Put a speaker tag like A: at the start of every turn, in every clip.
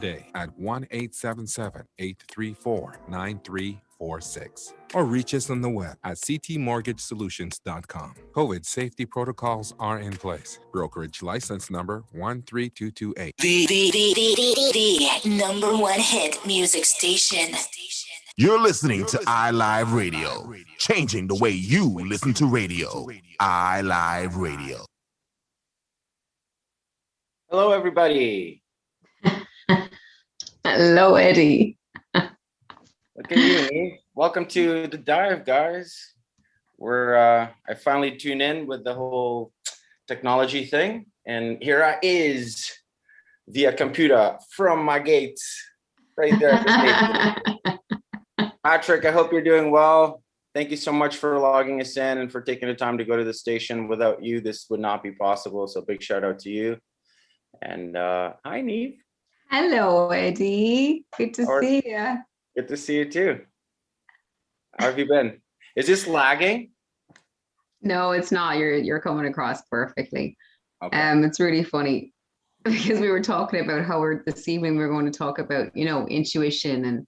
A: today at 1-877-834-9346 or reach us on the web at ctmortgagesolutions.com. COVID safety protocols are in place. Brokerage license number 13228.
B: The number one hit music station.
C: You're listening to iLive Radio, changing the way you listen to radio. iLive Radio.
D: Hello, everybody.
E: Hello, Eddie.
D: Look at you, Eve. Welcome to the dive, guys. I finally tuned in with the whole technology thing, and here I is via computer from my gates right there at the station. Patrick, I hope you're doing well. Thank you so much for logging us in and for taking the time to go to the station. Without you, this would not be possible. So big shout out to you. And hi, Neve.
E: Hello, Eddie. Good to see you.
D: Good to see you too. How have you been? Is this lagging?
E: No, it's not. You're coming across perfectly.
D: Okay.
E: It's really funny because we were talking about how this evening we're going to talk about, intuition and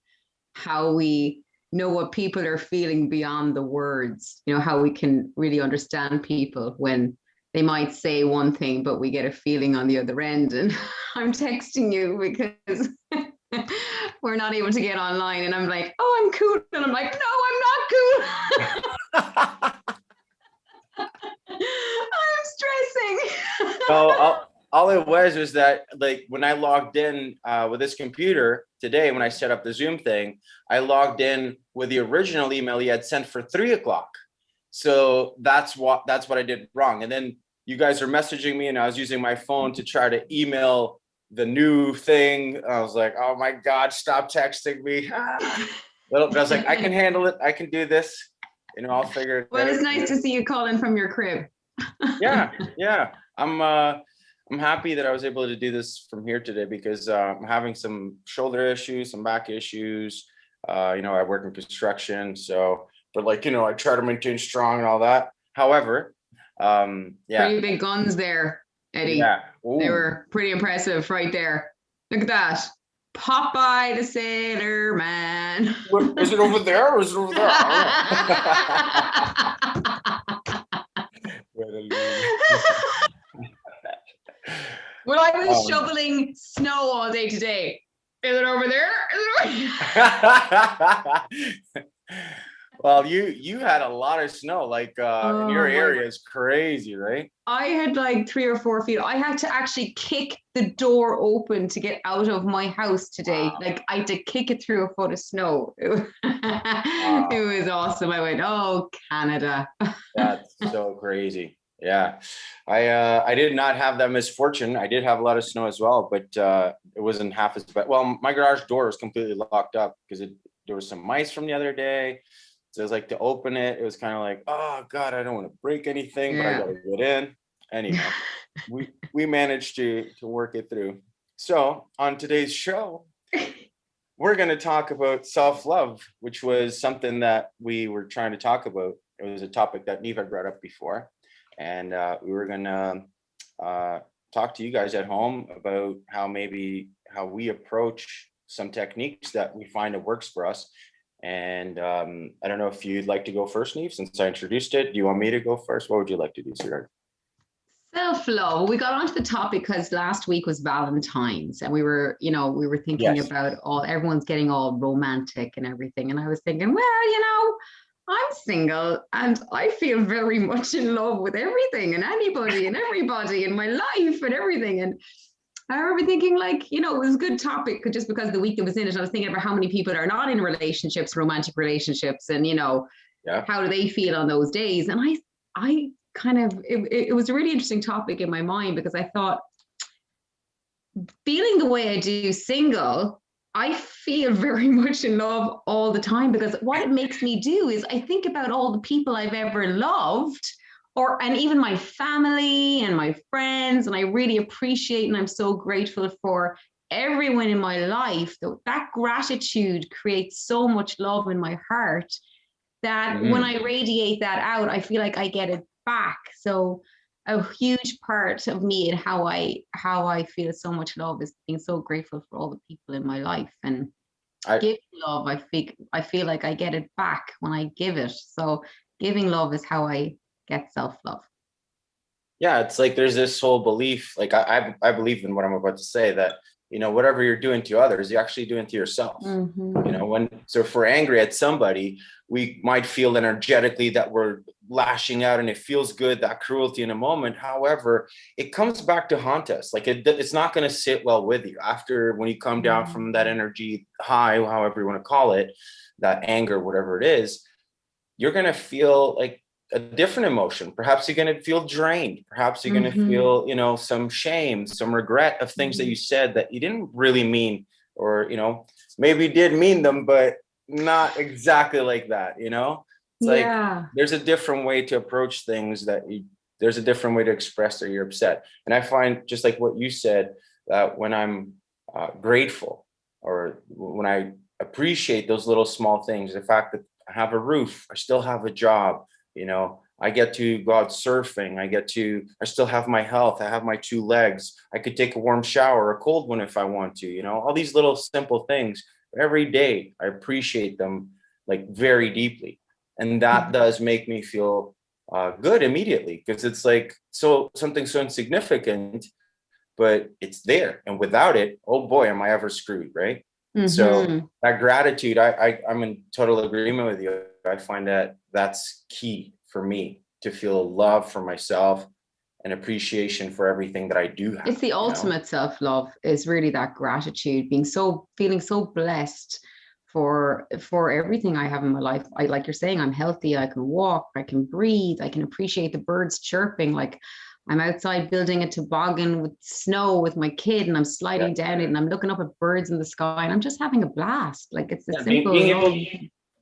E: how we know what people are feeling beyond the words, how we can really understand people when they might say one thing, but we get a feeling on the other end. And I'm texting you because we're not able to get online. And I'm like, oh, I'm cool. And I'm like, no, I'm not cool. I'm stressing.
D: So all it was that, like, when I logged in with this computer today, when I set up the Zoom thing, I logged in with the original email you had sent for 3:00. So that's what I did wrong. And then you guys are messaging me, and I was using my phone to try to email the new thing. I was like, oh my God, stop texting me. But I was like, I can handle it. I can do this. I'll figure it out.
E: Well, it's nice to see you calling from your crib.
D: Yeah. I'm happy that I was able to do this from here today because I'm having some shoulder issues, some back issues. I work in construction, but I try to maintain strong and all that. However,
E: pretty big guns there, Eddie.
D: Yeah.
E: They were pretty impressive right there. Look at that. Popeye the Sailor Man.
D: Is it over there or is it over there?
E: Well, I was shoveling snow all day today. Is it over there?
D: Well, you had a lot of snow, in your area is crazy, right?
E: I had like 3 or 4 feet. I had to actually kick the door open to get out of my house today. Wow. Like I had to kick it through a foot of snow. It was awesome. I went, oh, Canada.
D: That's so crazy. Yeah. I did not have that misfortune. I did have a lot of snow as well, but it wasn't half as bad. Well, my garage door was completely locked up because there was some mice from the other day. So it was like to open it, it was kind of like, oh God, I don't want to break anything, but I gotta get in. Anyway, we managed to work it through. So on today's show, we're going to talk about self-love, which was something that we were trying to talk about. It was a topic that Neva brought up before. And we were going to talk to you guys at home about how we approach some techniques that we find that works for us. And I don't know if you'd like to go first, Neve, since I introduced it. Do you want me to go first? What would you like to do, sweetheart?
E: Self-love. We got onto the topic because last week was Valentine's, and we were thinking about everyone's getting all romantic and everything. And I was thinking, well, I'm single and I feel very much in love with everything and anybody and everybody in my life and everything. And I remember thinking, it was a good topic just because the weekend was in it. I was thinking about how many people are not in relationships, romantic relationships, and, how do they feel on those days? And I kind of, it was a really interesting topic in my mind because I thought, feeling the way I do single, I feel very much in love all the time because what it makes me do is I think about all the people I've ever loved and even my family and my friends. And I really appreciate and I'm so grateful for everyone in my life. That gratitude creates so much love in my heart that when I radiate that out, I feel like I get it back. So a huge part of me and how I feel so much love is being so grateful for all the people in my life, and
D: I
E: giving love. I feel like I get it back when I give it. So giving love is how I get self-love.
D: Yeah, it's like there's this whole belief, like I believe in what I'm about to say, that whatever you're doing to others, you're actually doing to yourself. So if we're angry at somebody, we might feel energetically that we're lashing out, and it feels good, that cruelty in a moment. However, it comes back to haunt us. Like it's not going to sit well with you after, when you come down from that energy high, however you want to call it, that anger, whatever it is. You're going to feel like a different emotion. Perhaps you're going to feel drained. Perhaps you're going to feel, some shame, some regret of things that you said that you didn't really mean, or, maybe did mean them, but not exactly like that. It's like, there's a different way to approach things, there's a different way to express that you're upset. And I find, just like what you said, that when I'm grateful, or when I appreciate those little small things, the fact that I have a roof, I still have a job, I get to go out surfing, I still have my health, I have my 2 legs, I could take a warm shower, a cold one if I want to, all these little simple things every day. I appreciate them, like, very deeply. And that does make me feel good immediately, because it's like something so insignificant, but it's there. And without it, oh boy, am I ever screwed, right? So that gratitude, I'm in total agreement with you. I find that that's key for me to feel love for myself and appreciation for everything that I do have.
E: It's the ultimate self-love, is really that gratitude, feeling so blessed for everything I have in my life. Like you're saying, I'm healthy, I can walk, I can breathe, I can appreciate the birds chirping. Like, I'm outside building a toboggan with snow with my kid, and I'm sliding down it, and I'm looking up at birds in the sky, and I'm just having a blast. Like, it's a simple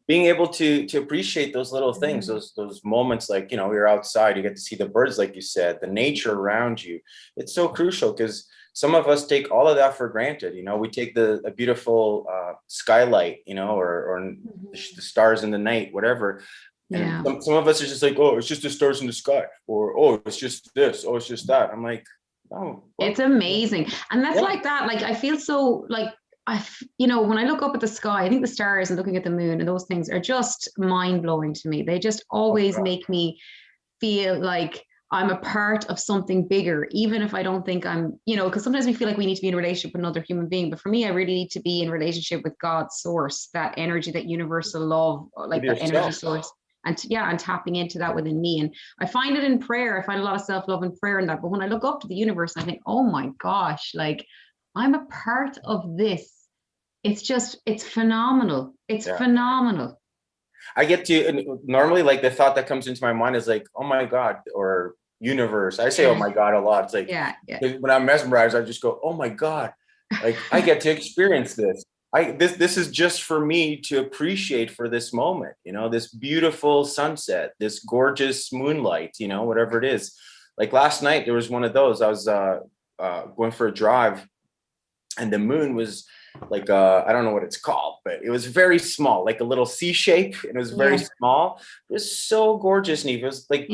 D: being able to appreciate those little things, those moments, like, you're outside, you get to see the birds, like you said, the nature around you. It's so crucial, because some of us take all of that for granted. We take a beautiful skylight, or the stars in the night, whatever. And some of us are just like, oh, it's just the stars in the sky, or, oh, it's just this, oh, it's just that. I'm like, oh, what?
E: It's amazing. And that's like that. Like, I feel so, like, when I look up at the sky, I think the stars and looking at the moon and those things are just mind-blowing to me. They just always make me feel like I'm a part of something bigger, even if I don't think I'm, because sometimes we feel like we need to be in a relationship with another human being. But for me, I really need to be in relationship with God's source, that energy, that universal love, like that energy source. And tapping into that within me. And I find it in prayer. I find a lot of self-love in prayer and that. But when I look up to the universe, I think, oh my gosh, like, I'm a part of this. It's phenomenal. It's phenomenal.
D: I get to, normally, like, the thought that comes into my mind is like, oh my God, or universe. I say, oh my God, a lot. It's like, when I'm mesmerized, I just go, oh my God, like, I get to experience this. This is just for me to appreciate for this moment, this beautiful sunset, this gorgeous moonlight, whatever it is. Like, last night, there was one of those. I was going for a drive, and the moon was like, I don't know what it's called, but it was very small, like a little C shape, and it was very small. It was so gorgeous, Neve. It was like,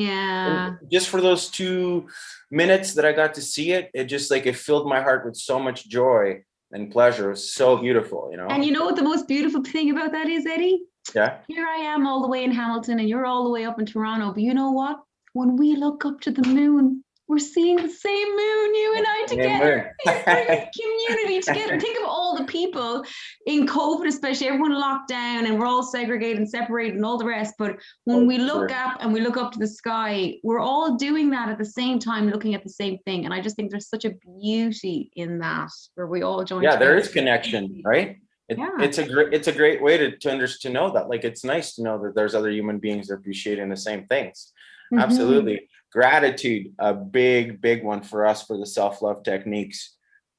D: just for those 2 minutes that I got to see it, it just, like, it filled my heart with so much joy and pleasure. It was so beautiful,
E: And you know what the most beautiful thing about that is, Eddie?
D: Yeah.
E: Here I am all the way in Hamilton, and you're all the way up in Toronto. But you know what? When we look up to the moon, we're seeing the same moon, you and I together. Community together. Think of all the people in COVID, especially, everyone locked down, and we're all segregated and separated and all the rest. But when we look up and we look up to the sky, we're all doing that at the same time, looking at the same thing. And I just think there's such a beauty in that, where we all join together.
D: There is connection, right? It's a great way to know that. Like, it's nice to know that there's other human beings that appreciating the same things. Absolutely. Gratitude, a big one for us, for the self-love techniques.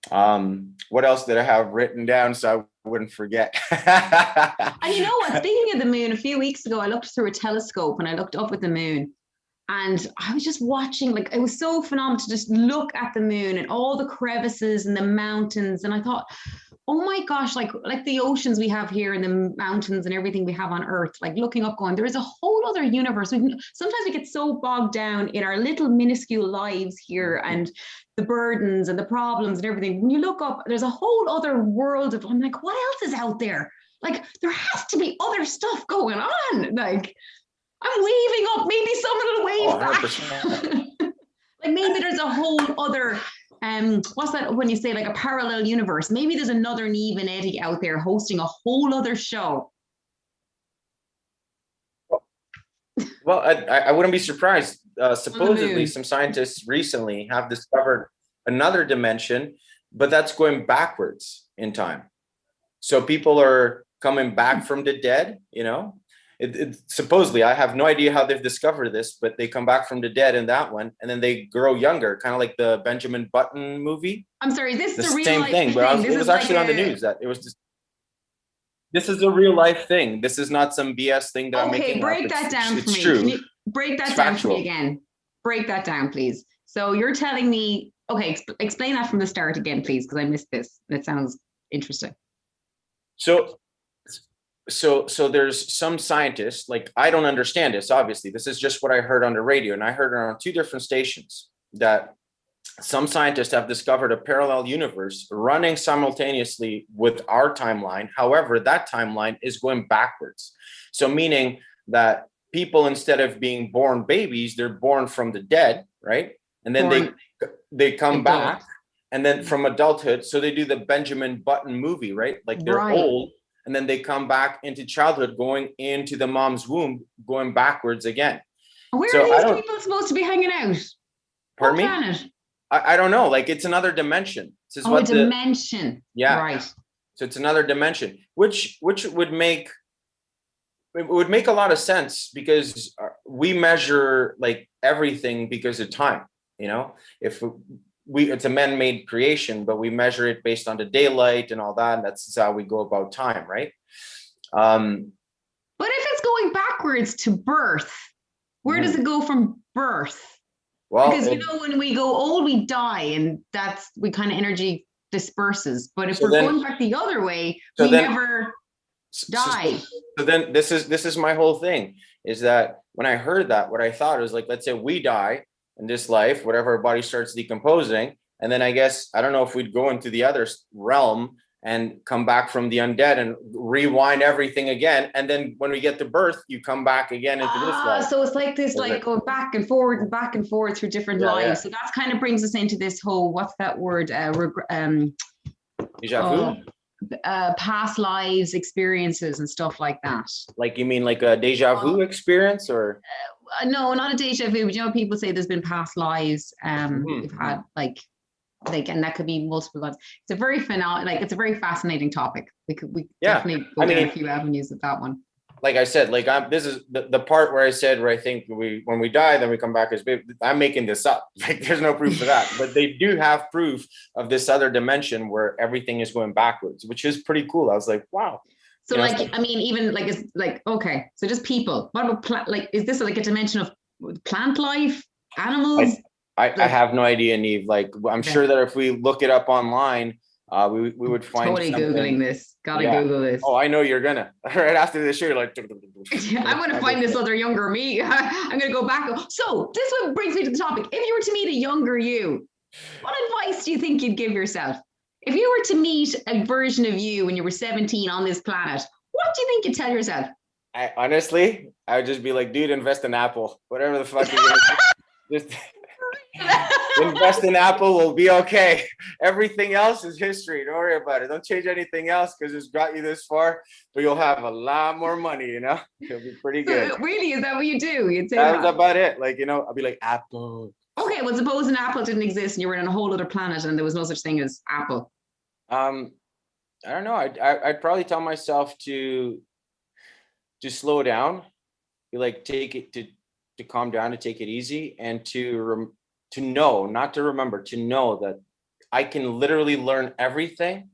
D: What else did I have written down so I wouldn't forget?
E: And you know what? Speaking of the moon, a few weeks ago, I looked through a telescope and I looked up at the moon. And I was just watching, like, it was so phenomenal to just look at the moon and all the crevices and the mountains. And I thought, oh my gosh, like the oceans we have here and the mountains and everything we have on Earth, like looking up going, there is a whole other universe. Sometimes we get so bogged down in our little minuscule lives here and the burdens and the problems and everything. When you look up, there's a whole other world of, I'm like, what else is out there? Like, there has to be other stuff going on. Like, I'm waving up, maybe someone will wave back. Like, maybe there's a whole other, what's that when you say like a parallel universe? Maybe there's another Neve and Eddie out there hosting a whole other show.
D: Well, I wouldn't be surprised. Supposedly, some scientists recently have discovered another dimension, but that's going backwards in time. So people are coming back from the dead, you know? Supposedly, I have no idea how they've discovered this, but they come back from the dead in that one, and then they grow younger, kind of like the Benjamin Button movie.
E: I'm sorry, this is
D: the
E: a real
D: same
E: life
D: thing, but it was actually on the news that it was just. This is a real life thing. This is not some BS thing that I'm making up.
E: Okay, break that down for me.
D: True.
E: Can you break that down for me again? Break that down, please. So you're telling me, okay, explain that from the start again, please, because I missed this. It sounds interesting.
D: So there's some scientists, like, I don't understand this, obviously. This is just what I heard on the radio, and I heard it on 2 different stations, that some scientists have discovered a parallel universe running simultaneously with our timeline. However, that timeline is going backwards. So meaning that people, instead of being born babies, they're born from the dead, right? And then they come back, and then from adulthood. So they do the Benjamin Button movie, right? Like, they're old, and then they come back into childhood, going into the mom's womb, going backwards again.
E: Where are these people supposed to be hanging out?
D: Pardon me?
E: Planet?
D: I don't know. Like, it's another dimension. This is
E: a dimension.
D: Yeah.
E: Right.
D: So it's another dimension, which would make a lot of sense, because we measure like everything because of time. You know, if it's a man-made creation, but we measure it based on the daylight and all that. And that's how we go about time, right?
E: But if it's going backwards to birth, where does it go from birth? Well, because when we go old, we die, and we kind of energy disperses. But if we're going back the other way, we never die.
D: So then this is my whole thing, is that when I heard that, what I thought was like, let's say we die in this life, whatever, our body starts decomposing, and then I guess, I don't know if we'd go into the other realm and come back from the undead and rewind everything again. And then when we get to birth, you come back again into this life.
E: So it's like this, like going back and forward through different lives. Yeah. So that kind of brings us into this whole, what's that word?
D: Déjà vu?
E: Past lives experiences and stuff like that.
D: Like, you mean like a déjà vu experience, or?
E: No, not a déjà vu, but people say there's been past lives. We've had like, and that could be multiple lives. It's a very it's a very fascinating topic. We definitely go down a few avenues with that one.
D: Like I said, like this is the part where I said, where I think when we die, then we come back as baby. I'm making this up. Like, there's no proof of that, but they do have proof of this other dimension where everything is going backwards, which is pretty cool. I was like, wow.
E: So even like, it's like, okay, so just people. What about is this like a dimension of plant life, animals?
D: I have no idea, Neve. Like, I'm sure that if we look it up online, we would find
E: totally Googling this. Gotta Google this.
D: Oh, I know you're gonna. Right after this, you're like,
E: I'm gonna find this other younger me. I'm gonna go back. So this one brings me to the topic. If you were to meet a younger you, what advice do you think you'd give yourself? If you were to meet a version of you when you were 17 on this planet, what do you think you'd tell yourself?
D: Honestly, I would just be like, dude, invest in Apple. Whatever the fuck you're gonna do. Just invest in Apple, will be okay. Everything else is history. Don't worry about it. Don't change anything else, because it's got you this far, but you'll have a lot more money, It'll be pretty good.
E: Really? Is that what you do? You'd say
D: that was about it. Like, I'll be like, Apple.
E: Okay, well, suppose an Apple didn't exist and you were in a whole other planet and there was no such thing as Apple.
D: I don't know. I'd probably tell myself to slow down, take it to calm down, to take it easy, and to know, not to remember, to know that I can literally learn everything.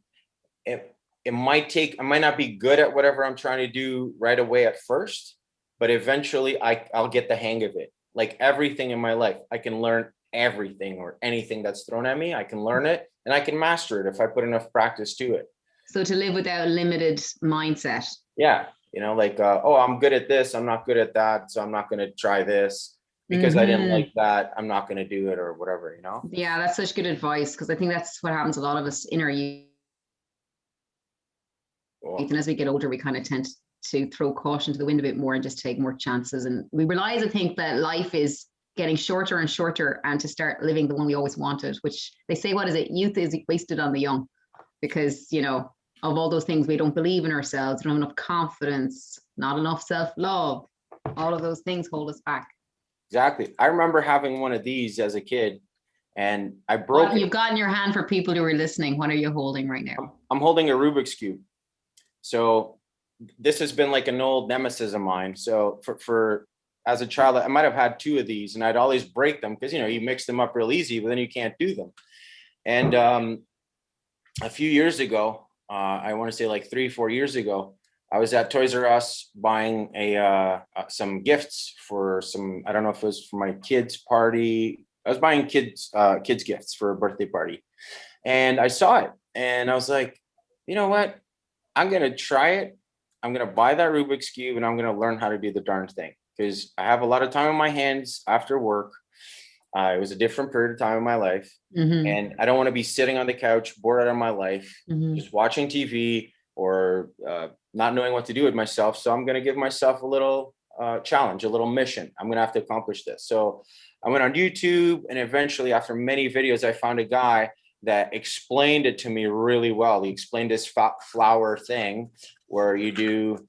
D: It might I might not be good at whatever I'm trying to do right away at first, but eventually I'll get the hang of it. Like, everything in my life, I can learn everything, or anything that's thrown at me, I can learn it and I can master it if I put enough practice to it.
E: So to live without a limited mindset.
D: Yeah. You know, like, oh, I'm good at this. I'm not good at that. So I'm not going to try this because I didn't like that. I'm not going to do it or whatever, you know?
E: Yeah, that's such good advice, because I think that's what happens to a lot of us in our youth. And as we get older, we kind of tend to throw caution to the wind a bit more and just take more chances. And we realize, I think, that life is getting shorter and shorter, and to start living the one we always wanted, which they say, what is it? Youth is wasted on the young, because, you know, of all those things, we don't believe in ourselves, we don't have enough confidence, not enough self-love. All of those things hold us back.
D: Exactly. I remember having one of these as a kid, and I broke it.
E: You've got in your hand, for people who are listening, what are you holding right now?
D: I'm holding a Rubik's Cube. So this has been like an old nemesis of mine. So for as a child, I might have had two of these, and I'd always break them because, you know, you mix them up real easy, but then you can't do them. And a few years ago, I want to say like 3-4 years ago, I was at Toys R Us buying some gifts for some, I don't know if it was for my kids' party. I was buying kids gifts for a birthday party, and I saw it, and I was like, you know what? I'm going to try it. I'm going to buy that Rubik's Cube, and I'm going to learn how to do the darn thing, because I have a lot of time on my hands after work. It was a different period of time in my life. And I don't want to be sitting on the couch, bored out of my life, just watching TV or not knowing what to do with myself. So I'm going to give myself a little challenge, a little mission. I'm going to have to accomplish this. So I went on YouTube, and eventually, after many videos, I found a guy that explained it to me really well. He explained this flower thing where you do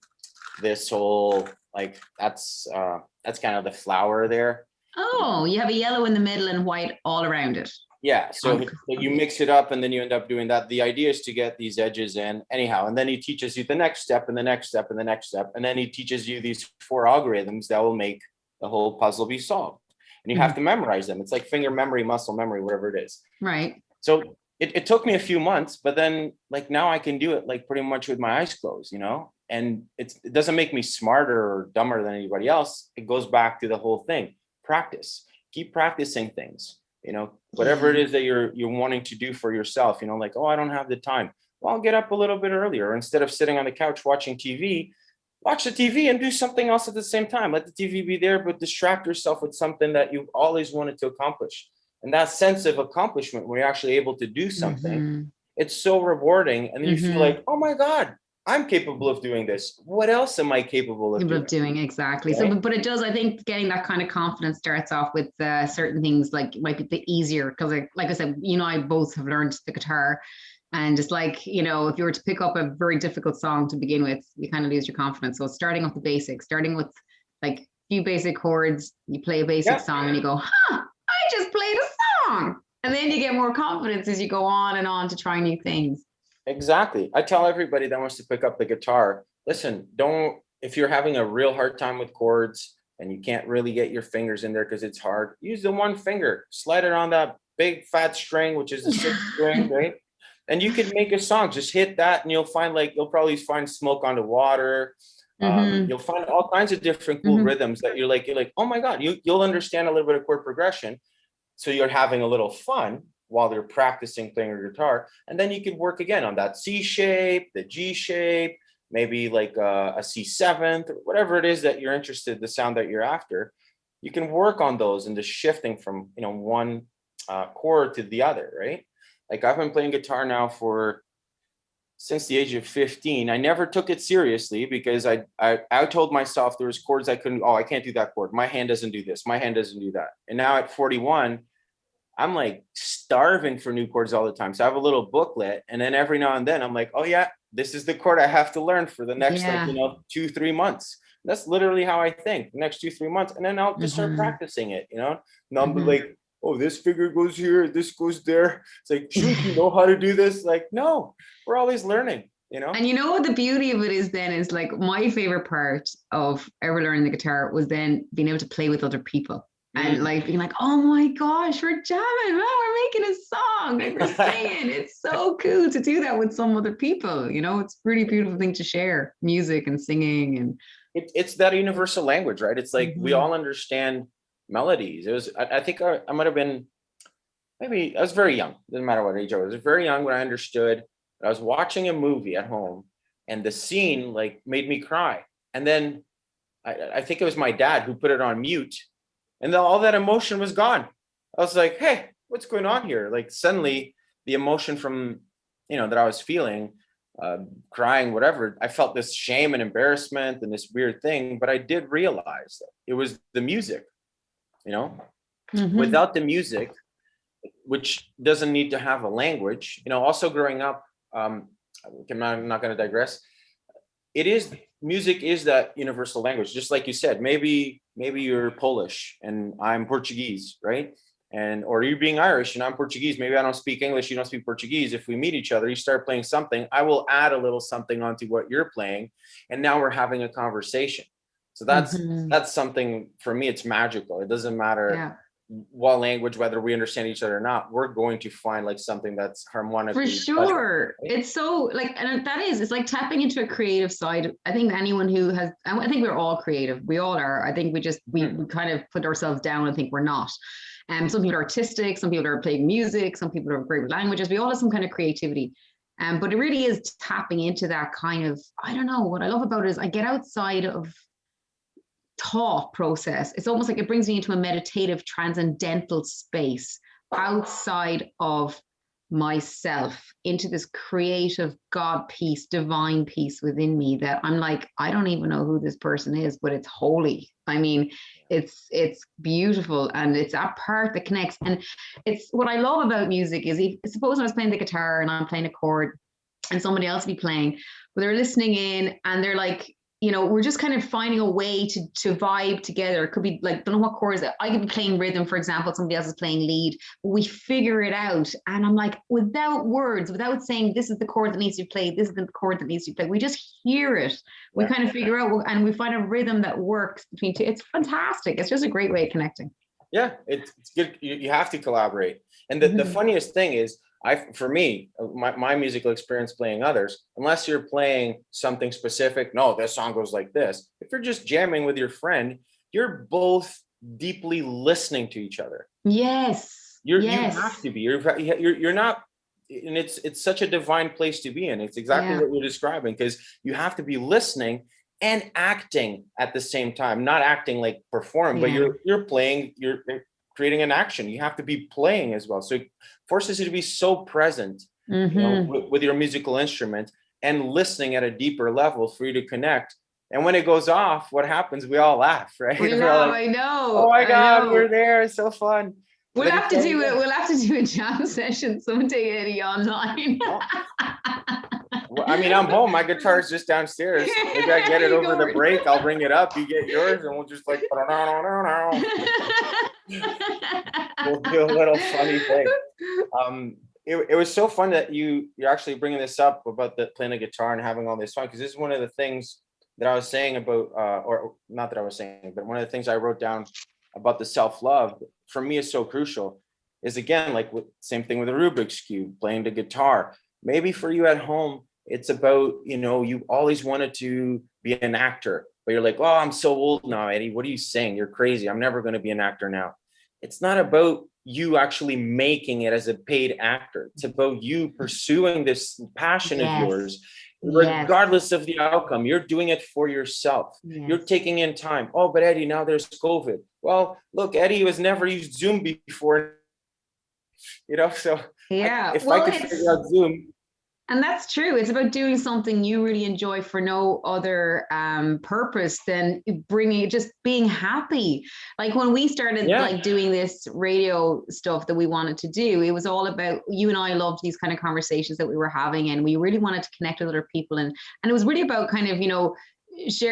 D: this whole, like, that's kind of the flower there.
E: Oh, you have a yellow in the middle and white all around it.
D: Yeah, so you mix it up, and then you end up doing that. The idea is to get these edges in anyhow, and then he teaches you the next step and the next step and the next step, and then he teaches you these 4 algorithms that will make the whole puzzle be solved. And you have to memorize them. It's like finger memory, muscle memory, whatever it is.
E: Right.
D: So it took me a few months, but then, like, now I can do it like pretty much with my eyes closed, you know? And it doesn't make me smarter or dumber than anybody else. It goes back to the whole thing. Practice. Keep practicing things, you know, whatever it is that you're wanting to do for yourself, you know, like, oh, I don't have the time. Well, I'll get up a little bit earlier. Instead of sitting on the couch watching TV, watch the TV and do something else at the same time. Let the TV be there, but distract yourself with something that you've always wanted to accomplish. And that sense of accomplishment, when you're actually able to do something, it's so rewarding. And you feel like, oh my God, I'm capable of doing this. What else am I capable of doing?
E: Exactly.
D: Right?
E: So, but it does, I think getting that kind of confidence starts off with certain things, like might be the easier, because like I said, you know, I both have learned the guitar, and it's like, you know, if you were to pick up a very difficult song to begin with, you kind of lose your confidence. So starting off the basics, starting with like a few basic chords, you play a basic song and you go, I just played a song. And then you get more confidence as you go on and on to try new things.
D: Exactly. I tell everybody that wants to pick up the guitar, listen, if you're having a real hard time with chords and you can't really get your fingers in there because it's hard, use the one finger, slide it on that big fat string, which is the 6th string, right? And you can make a song. Just hit that, and you'll probably find Smoke on the Water. You'll find all kinds of different cool rhythms that you're like, oh my God, you'll understand a little bit of chord progression. So you're having a little fun while you're practicing playing your guitar. And then you could work again on that C shape, the G shape, maybe like a C7th, or whatever it is that you're interested, the sound that you're after. You can work on those and just shifting from, you know, one chord to the other, right? Like, I've been playing guitar now since the age of 15. I never took it seriously because I told myself there was chords I can't do that chord. My hand doesn't do this. My hand doesn't do that. And now at 41, I'm like starving for new chords all the time. So I have a little booklet, and then every now and then I'm like, oh yeah, this is the chord I have to learn for the next 2-3 months. That's literally how I think, the next 2-3 months. And then I'll just start practicing it, you know? And I'll be like, oh, this finger goes here, this goes there. It's like, shoot, you know how to do this? Like, no, we're always learning, you know?
E: And you know what the beauty of it is then is, like, my favorite part of ever learning the guitar was then being able to play with other people. And like being like, oh my gosh, we're jamming, man, we're making a song, like we're singing. It's so cool to do that with some other people, you know. It's a pretty beautiful thing to share, music and singing. And
D: it's that universal language, right? It's like we all understand melodies. It was, I think I might have been, maybe I was very young, doesn't matter what age I was very young when I understood I was watching a movie at home, and the scene like made me cry. And then I think it was my dad who put it on mute, and then all that emotion was gone. I was like, hey, what's going on here? Like suddenly the emotion from, that I was feeling, crying, whatever, I felt this shame and embarrassment and this weird thing, but I did realize that it was the music, without the music, which doesn't need to have a language, also growing up, I'm not going to digress. Music is that universal language, just like you said. Maybe you're Polish and I'm Portuguese, right? Or you being Irish and I'm Portuguese. Maybe I don't speak English, you don't speak Portuguese. If we meet each other, you start playing something, I will add a little something onto what you're playing, and now we're having a conversation. So that's something, for me, it's magical. It doesn't matter what language, whether we understand each other or not, we're going to find like something that's harmonically
E: for sure
D: pleasurable, right?
E: It's so like, and it's like tapping into a creative side. I think anyone who has, I think we're all creative, we all are. I think we kind of put ourselves down and think we're not. Some people are artistic, some people are playing music, some people are great with languages. We all have some kind of creativity. But it really is tapping into that kind of, I don't know, what I love about it is I get outside of thought process. It's almost like it brings me into a meditative, transcendental space outside of myself, into this creative God peace, divine peace within me that I'm like, I don't even know who this person is, but it's holy. I mean, it's beautiful, and it's that part that connects. And it's what I love about music is, suppose I was playing the guitar and I'm playing a chord and somebody else be playing, but they're listening in and they're like, we're just kind of finding a way to vibe together. It could be like, don't know what chords. I could be playing rhythm, for example, somebody else is playing lead. We figure it out. And I'm like, without words, without saying this is the chord that needs to be played, this is the chord that needs to be played, we just hear it. We kind of figure out, and we find a rhythm that works between two. It's fantastic. It's just a great way of connecting.
D: Yeah, it's good. You have to collaborate. And the funniest thing is, for me, my musical experience playing others, unless you're playing something specific, no, this song goes like this. If you're just jamming with your friend, you're both deeply listening to each other.
E: Yes.
D: You have to be. You're not, and it's such a divine place to be in. It's exactly what you're describing, because you have to be listening and acting at the same time. Not acting like perform, but you're playing. You're creating an action. You have to be playing as well. So it forces you to be so present, with your musical instrument, and listening at a deeper level for you to connect. And when it goes off, what happens? We all laugh, right?
E: We laugh, I know.
D: Oh my God, we're there. It's so fun.
E: We'll have to do it. We'll have to do a jam session someday, Eddie, online.
D: Well, I mean, I'm home. My guitar's just downstairs. Maybe I get it over the break. I'll bring it up. You get yours, and we'll just like, we'll do a little funny thing. It was so fun that you're actually bringing this up about the playing the guitar and having all this fun, because this is one of the things that I was saying about, or not that I was saying, but one of the things I wrote down about the self-love for me is so crucial. Is again, like same thing with the Rubik's Cube, playing the guitar. Maybe for you at home, it's about, you always wanted to be an actor, but you're like, oh, I'm so old now, Eddie. What are you saying? You're crazy. I'm never going to be an actor now. It's not about you actually making it as a paid actor. It's about you pursuing this passion of yours, regardless of the outcome. You're doing it for yourself. You're taking in time. Oh, but Eddie, now there's COVID. Well, look, Eddie has never used Zoom before, so if I could figure out Zoom.
E: And that's true. It's about doing something you really enjoy for no other purpose than just being happy. Like when we started like doing this radio stuff that we wanted to do, it was all about, you and I loved these kind of conversations that we were having, and we really wanted to connect with other people. And it was really about kind of,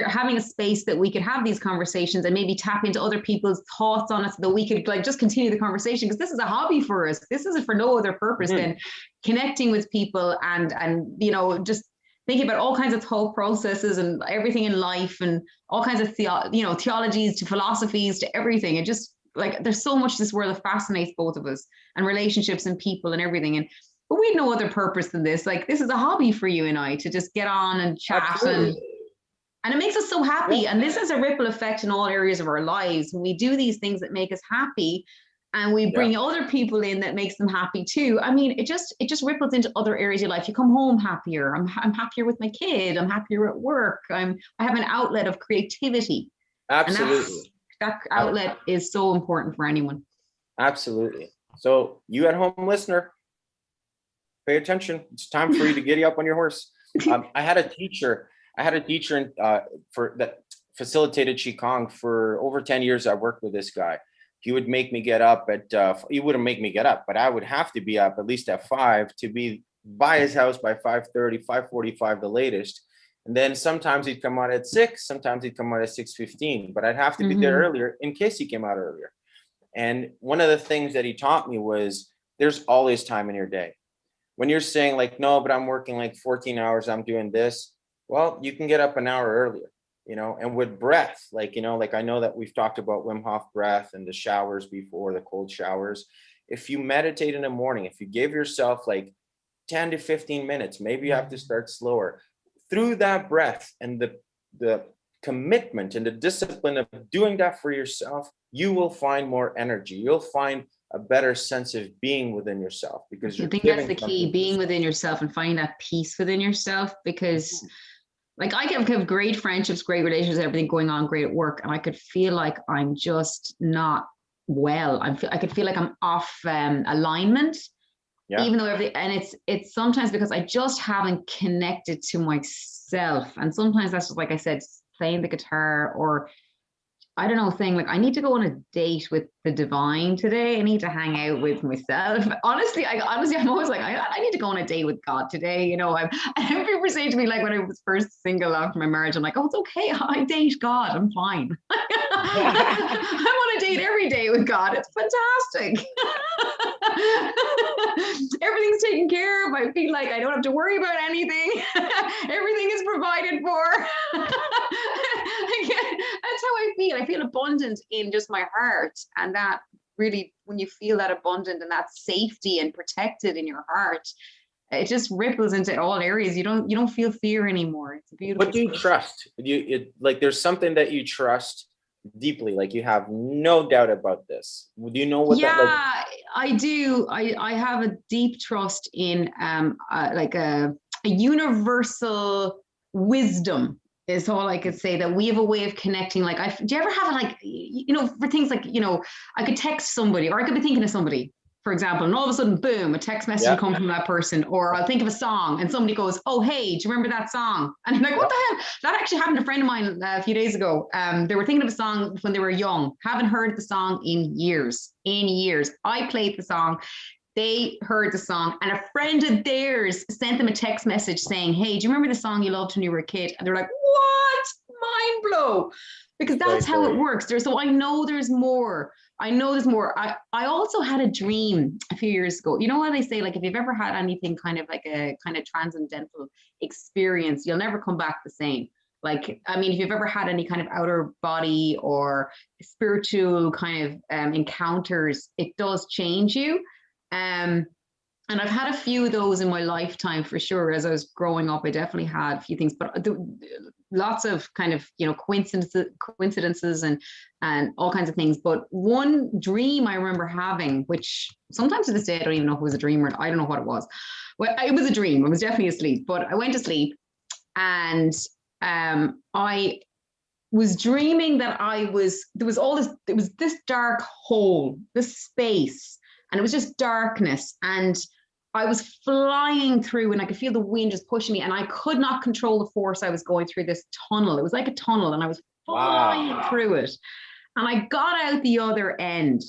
E: having a space that we could have these conversations and maybe tap into other people's thoughts on it, so that we could like just continue the conversation, because this is a hobby for us. This is for no other purpose than connecting with people and just thinking about all kinds of thought processes and everything in life, and all kinds of theologies to philosophies to everything. And just like there's so much this world that fascinates both of us, and relationships and people and everything. But we had no other purpose than this. Like this is a hobby for you and I to just get on and chat. And it makes us so happy. And this has a ripple effect in all areas of our lives. When we do these things that make us happy, and we bring other people in that makes them happy too. I mean, it just ripples into other areas of your life. You come home happier. I'm happier with my kid. I'm happier at work. I have an outlet of creativity.
D: Absolutely.
E: And that outlet is so important for anyone.
D: Absolutely. So you at home listener, pay attention. It's time for you to giddy up on your horse. I had a teacher for that facilitated Qigong for over 10 years. I worked with this guy. He would make me get up he wouldn't make me get up, but I would have to be up at least at 5 to be by his house by 5:30, 5:45, the latest. And then sometimes he'd come out at 6, sometimes he'd come out at 6:15, but I'd have to be there earlier in case he came out earlier. And one of the things that he taught me was there's always time in your day. When you're saying like, no, but I'm working like 14 hours, I'm doing this. Well, you can get up an hour earlier, and with breath, like I know that we've talked about Wim Hof breath and the showers before, the cold showers. If you meditate in the morning, if you give yourself like 10 to 15 minutes, maybe you have to start slower. Through that breath and the commitment and the discipline of doing that for yourself, you will find more energy. You'll find a better sense of being within yourself, because
E: I think that's the key, being within yourself and finding that peace within yourself. Because like I have great friendships, great relationships, everything going on great at work, and I could feel like I'm just not well. I could feel like I'm off alignment. Even though and it's sometimes because I just haven't connected to myself. And sometimes that's just, like I said, playing the guitar, or I don't know, saying like, I need to go on a date with the divine today. I need to hang out with myself. Honestly, I'm always like, I need to go on a date with God today. And people say to me, like when I was first single after my marriage, I'm like, oh, it's okay. I date God. I'm fine. I'm on a date every day with God. It's fantastic. Everything's taken care of. I feel like I don't have to worry about anything. Everything is provided for. That's how I feel. I feel abundant in just my heart. And that really, when you feel that abundant and that safety and protected in your heart, it just ripples into all areas. You don't feel fear anymore. It's a beautiful.
D: What do you trust? Like there's something that you trust deeply, like you have no doubt about this. Do you know what that like?
E: I do. I have a deep trust in like a universal wisdom is all I could say, that we have a way of connecting. Like, do you ever have like, for things like, I could text somebody, or I could be thinking of somebody, for example, and all of a sudden, boom, a text message will come from that person. Or I'll think of a song and somebody goes, oh, hey, do you remember that song? And I'm like, what the hell? That actually happened to a friend of mine a few days ago. They were thinking of a song when they were young, haven't heard the song in years. I played the song. They heard the song, and a friend of theirs sent them a text message saying, hey, do you remember the song you loved when you were a kid? And they're like, what? Mind blow. Because that's how it works. So I know there's more. I also had a dream a few years ago. You know what they say, like, if you've ever had anything kind of like a kind of transcendental experience, you'll never come back the same. Like, I mean, if you've ever had any kind of outer body or spiritual kind of encounters, it does change you. And I've had a few of those in my lifetime for sure. As I was growing up, I definitely had a few things, but lots of kind of, coincidences and all kinds of things. But one dream I remember having, which sometimes to this day, I don't even know if it was a dream or I don't know what it was. Well, it was a dream. I was definitely asleep, but I went to sleep, and I was dreaming that it was this dark hole, this space, and it was just darkness. And I was flying through, and I could feel the wind just pushing me, and I could not control the force. I was going through this tunnel. It was like a tunnel, and I was flying through it. And I got out the other end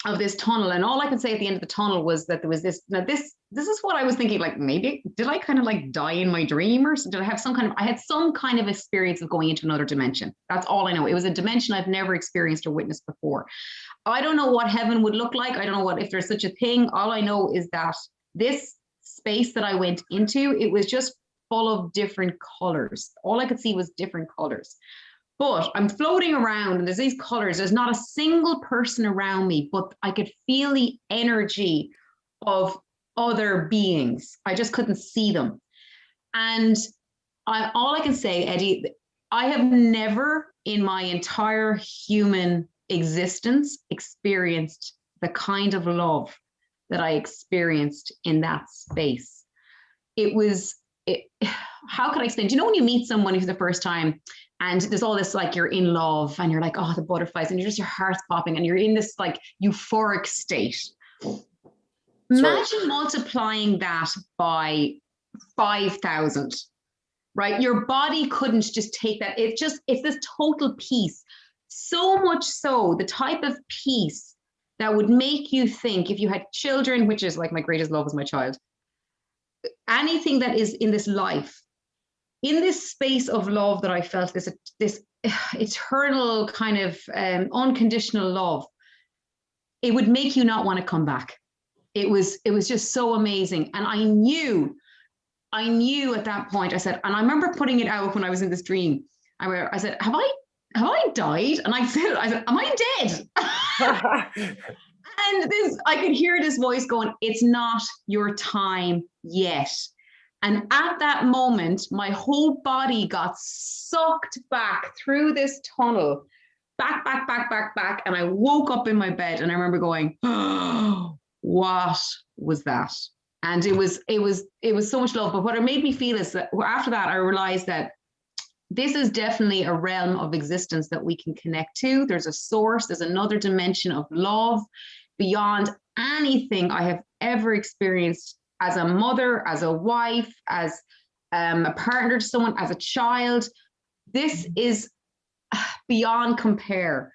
E: of this tunnel, and all I could say at the end of the tunnel was that there was this. Now this is what I was thinking. Like, maybe did I kind of like die in my dream, or did I have I had some kind of experience of going into another dimension. That's all I know. It was a dimension I've never experienced or witnessed before. I don't know what heaven would look like. I don't know if there's such a thing. All I know is that this space that I went into, it was just full of different colors. All I could see was different colors. But I'm floating around, and there's these colors. There's not a single person around me, but I could feel the energy of other beings. I just couldn't see them. And all I can say, Eddie, I have never in my entire human existence experienced the kind of love that I experienced in that space. How can I explain? Do you know when you meet someone for the first time and there's all this, like, you're in love and you're like, oh, the butterflies, and your heart's popping and you're in this like euphoric state. Imagine multiplying that by 5,000, right? Your body couldn't just take that. It's this total peace. So much so, the type of peace that would make you think, if you had children, which is like my greatest love is my child, anything that is in this life, in this space of love that I felt, this eternal kind of unconditional love, it would make you not want to come back. It was just so amazing. And I knew at that point, I said, and I remember putting it out when I was in this dream, I said, have I died? And I said, am I dead? And I could hear this voice going, it's not your time yet. And at that moment, my whole body got sucked back through this tunnel, back. And I woke up in my bed and I remember going, oh, what was that? And it was so much love. But what it made me feel is that after that, I realized that this is definitely a realm of existence that we can connect to. There's a source, there's another dimension of love beyond anything I have ever experienced as a mother, as a wife, as a partner to someone, as a child. This is beyond compare.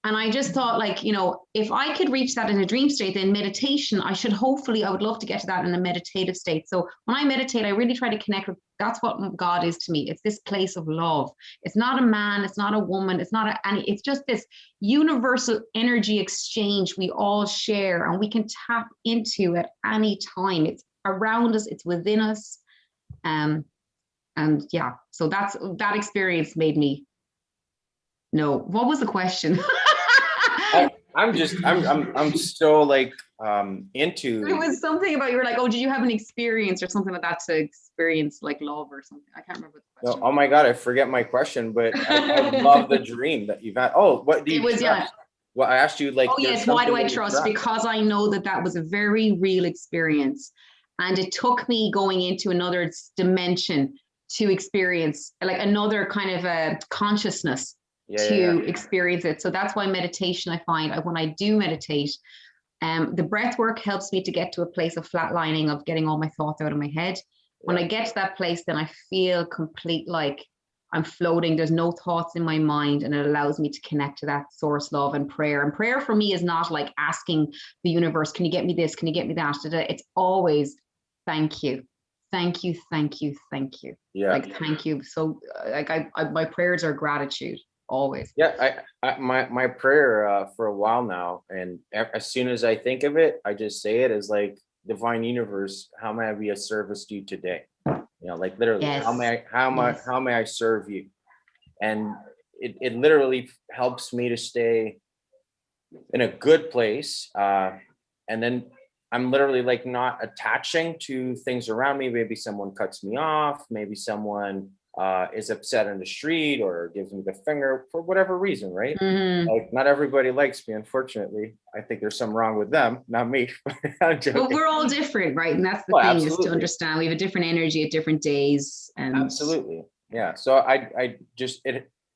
E: And I just thought, like, if I could reach that in a dream state, then meditation, I would love to get to that in a meditative state. So when I meditate, I really try to connect with, that's what God is to me. It's this place of love. It's not a man, it's not a woman, it's just this universal energy exchange we all share and we can tap into at any time. It's around us, it's within us. And yeah, so that experience made me know. What was the question?
D: I'm so like into.
E: It was something about, you were like, oh, did you have an experience or something like that to experience like love or something? I can't remember the question.
D: Oh my God, I forget my question, but I love the dream that you've had. Oh, what do you? It was trust? Yeah. Well, I asked you, like.
E: Oh yes, why do I trust? Because I know that was a very real experience, and it took me going into another dimension to experience like another kind of a consciousness. Experience it. So that's why meditation, I find when I do meditate, the breath work helps me to get to a place of flatlining, of getting all my thoughts out of my head. When I get to that place, then I feel complete, like I'm floating. There's no thoughts in my mind, and it allows me to connect to that source love and prayer. And prayer for me is not like asking the universe, can you get me this? Can you get me that? It's always thank you. Thank you. Yeah. Like, thank you. So like my prayers are gratitude. Always.
D: Yeah, my prayer for a while now, and as soon as I think of it, I just say it as like, divine universe, how may I be of service to you today? Like literally, yes. How may I serve you? And it literally helps me to stay in a good place. And then I'm literally like not attaching to things around me. Maybe someone cuts me off, maybe someone is upset in the street or gives me the finger for whatever reason, right? Mm-hmm. Like, not everybody likes me, unfortunately. I think there's something wrong with them, not me.
E: But we're all different, right? And that's the thing, absolutely. Is to understand we have a different energy at different days. And
D: absolutely. Yeah. So I just,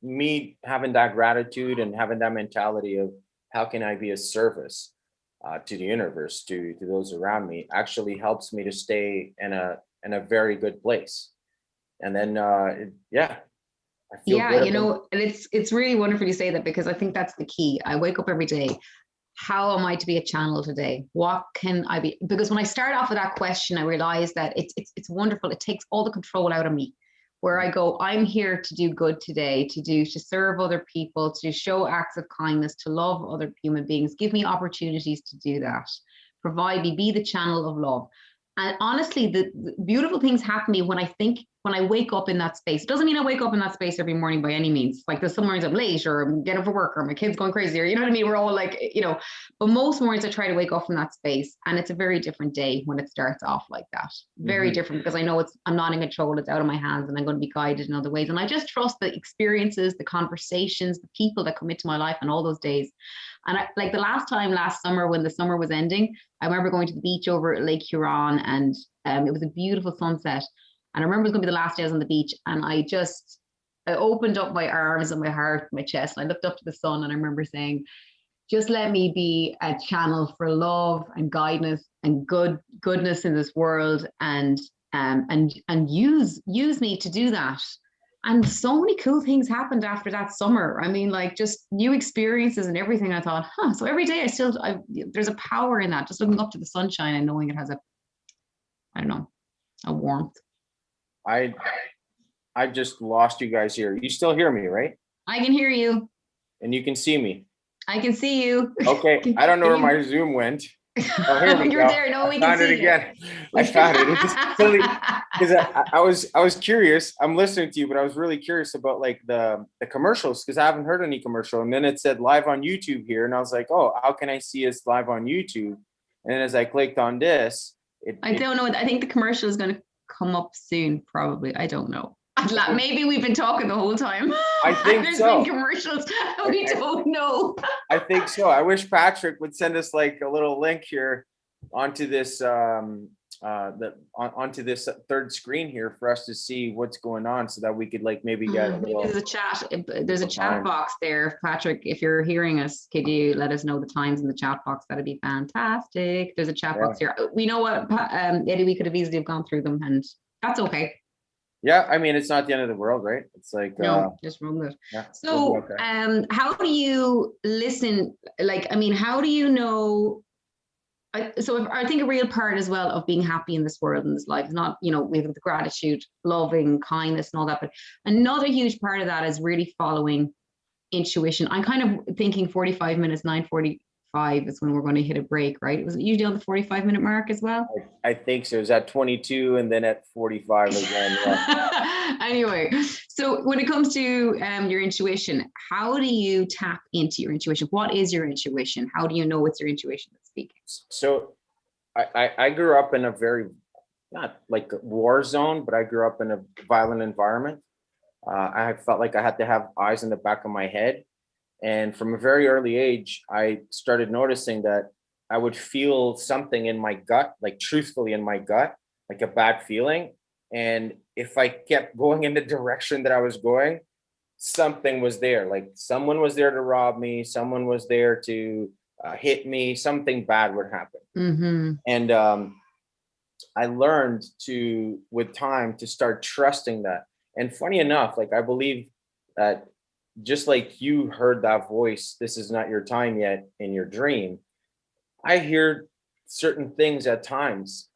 D: me having that gratitude and having that mentality of how can I be of service to the universe, to those around me, actually helps me to stay in a very good place. And then, I feel
E: and it's really wonderful you say that, because I think that's the key. I wake up every day. How am I to be a channel today? What can I be? Because when I start off with that question, I realize that it's wonderful. It takes all the control out of me, where I go, I'm here to do good today, to serve other people, to show acts of kindness, to love other human beings. Give me opportunities to do that. Provide me, be the channel of love. And honestly, the beautiful things happen to me when when I wake up in that space, it doesn't mean I wake up in that space every morning by any means. Like there's some mornings I'm late or I'm getting up for work or my kid's going crazy or, you know what I mean? We're all like, you know, but most mornings I try to wake up from that space, and it's a very different day when it starts off like that. Very different, because I know I'm not in control. It's out of my hands and I'm going to be guided in other ways. And I just trust the experiences, the conversations, the people that come into my life on all those days. And like the last summer, when the summer was ending, I remember going to the beach over at Lake Huron, and it was a beautiful sunset. And I remember it was going to be the last day I was on the beach, and I opened up my arms and my heart, my chest, and I looked up to the sun, and I remember saying, just let me be a channel for love and guidance and goodness in this world, and use me to do that. And so many cool things happened after that summer. I mean, like just new experiences and everything. I thought, so every day there's a power in that, just looking up to the sunshine and knowing it has a warmth.
D: I just lost you guys here. You still hear me, right?
E: I can hear you.
D: And you can see me.
E: I can see you.
D: Okay. I don't know where my Zoom went. Oh, here we
E: You're
D: go.
E: there. No, we
D: found
E: can see
D: it again. I found it. It just silly because I was curious. I'm listening to you, but I was really curious about like the commercials, because I haven't heard any commercial. And then it said live on YouTube here, and I was like, oh, how can I see us live on YouTube? And then as I clicked on this,
E: I don't know. I think the commercial is going to come up soon. Probably. I don't know. Maybe we've been talking the whole time.
D: I think
E: There's
D: so.
E: been commercials. We don't know.
D: I think so. I wish Patrick would send us like a little link here onto this onto this third screen here for us to see what's going on, so that we could like maybe get a little.
E: There's a chat box there, Patrick. If you're hearing us, could you let us know the times in the chat box? That'd be fantastic. There's a chat box here. We know what, Eddie, we could have easily have gone through them, and that's okay.
D: Yeah, I mean, it's not the end of the world, right? It's like
E: just run it.
D: Yeah,
E: so
D: okay.
E: How do you listen? Like, I mean, how do you know? So I think a real part as well of being happy in this world and this life is not, you know, we have the gratitude, loving, kindness and all that, but another huge part of that is really following intuition. I'm kind of thinking 45 minutes, 9:45 is when we're going to hit a break, right? Was it usually on the 45-minute mark as well?
D: I think so. It was at 22 and then at 45 again. Yeah.
E: Anyway, so when it comes to your intuition, how do you tap into your intuition? What is your intuition? How do you know it's your intuition that's speaking?
D: So I grew up in a very, not like a war zone, but I grew up in a violent environment. I felt like I had to have eyes in the back of my head. And from a very early age, I started noticing that I would feel something in my gut, like truthfully in my gut, like a bad feeling. And if I kept going in the direction that I was going, something was there. Like someone was there to rob me. Someone was there to hit me. Something bad would happen.
E: Mm-hmm.
D: And I learned with time, to start trusting that. And funny enough, like I believe that just like you heard that voice, this is not your time yet, in your dream, I hear certain things at times.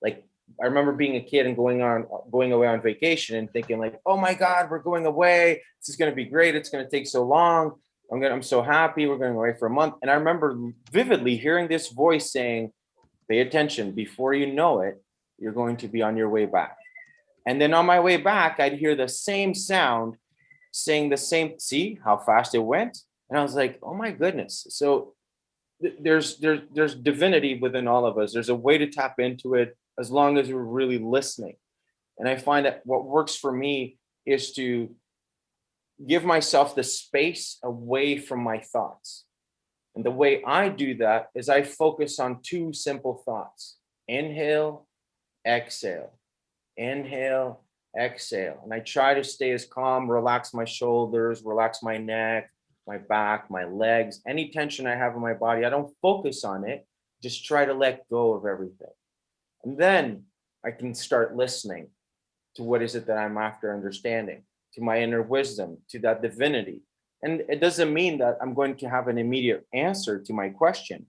D: Like I remember being a kid and going away on vacation and thinking like, oh my God, we're going away. This is going to be great. It's going to take so long. I'm so happy. We're going away for a month. And I remember vividly hearing this voice saying, pay attention, before you know it, you're going to be on your way back. And then on my way back, I'd hear the same sound saying the same, see how fast it went? And I was like, oh my goodness. So there's divinity within all of us. There's a way to tap into it as long as we're really listening. And I find that what works for me is to give myself the space away from my thoughts. And the way I do that is I focus on two simple thoughts: inhale, exhale, inhale, exhale. And I try to stay as calm, relax my shoulders, relax my neck, my back, my legs, any tension I have in my body. I don't focus on it, just try to let go of everything. And then I can start listening to what is it that I'm after understanding, to my inner wisdom, to that divinity. And it doesn't mean that I'm going to have an immediate answer to my question,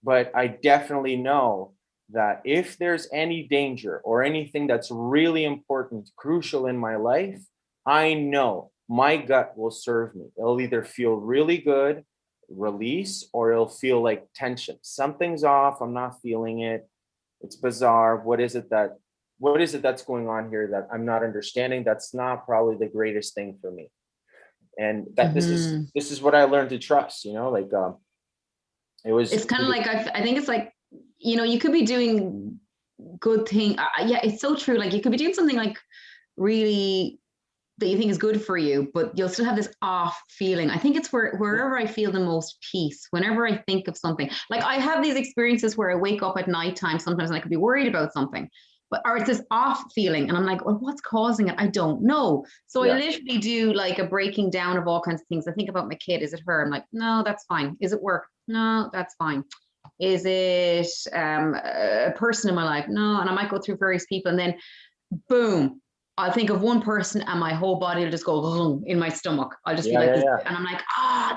D: but I definitely know that if there's any danger or anything that's really important, crucial in my life, I know my gut will serve me. It'll either feel really good, release, or it'll feel like tension. Something's off. I'm not feeling it. It's bizarre. What is it that what is it that's going on here that I'm not understanding? That's not probably the greatest thing for me. And that this is what I learned to trust, like
E: it's kind of like, I think it's like, you could be doing good thing. Yeah, it's so true. Like you could be doing something like really that you think is good for you, but you'll still have this off feeling. I think it's wherever I feel the most peace, whenever I think of something. Like I have these experiences where I wake up at nighttime sometimes and I could be worried about something, or it's this off feeling. And I'm like, well, what's causing it? I don't know. So I literally do like a breaking down of all kinds of things. I think about my kid. Is it her? I'm like, no, that's fine. Is it work? No, that's fine. Is it a person in my life? No. And I might go through various people and then boom, I'll think of one person and my whole body will just go in my stomach. I'll just be like, this, and I'm like,